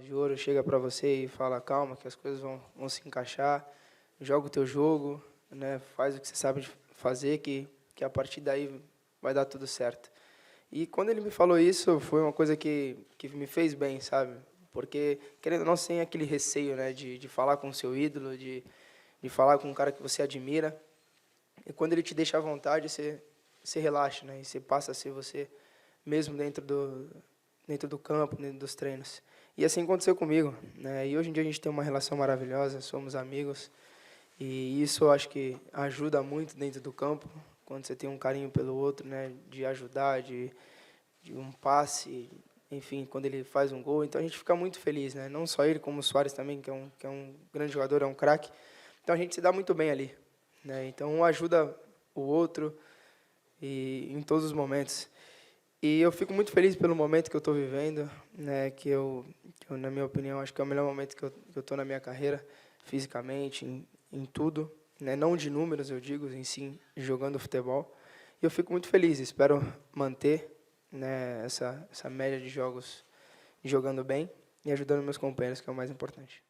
de ouro chega para você e fala, calma, que as coisas vão se encaixar, joga o teu jogo, né, faz o que você sabe fazer, que a partir daí vai dar tudo certo. E quando ele me falou isso, foi uma coisa que me fez bem, sabe? Porque, querendo ou não, sem aquele receio, né, de falar com o seu ídolo, de falar com um cara que você admira. E quando ele te deixa à vontade, você relaxa, né? E você passa a ser você mesmo dentro do campo, dentro dos treinos. E assim aconteceu comigo, né? E hoje em dia a gente tem uma relação maravilhosa, somos amigos. E isso eu acho que ajuda muito dentro do campo, quando você tem um carinho pelo outro, né? De ajudar, de um passe, enfim, quando ele faz um gol. Então a gente fica muito feliz, né? Não só ele, como o Suárez também, que é um grande jogador, é um craque. Então a gente se dá muito bem ali, né? Então um ajuda o outro e em todos os momentos. E eu fico muito feliz pelo momento que eu estou vivendo, né? Na minha opinião, acho que é o melhor momento que eu estou na minha carreira, fisicamente, em tudo, né? Não de números, eu digo, em sim, jogando futebol. E eu fico muito feliz, espero manter, né, essa média de jogos jogando bem e ajudando meus companheiros, que é o mais importante.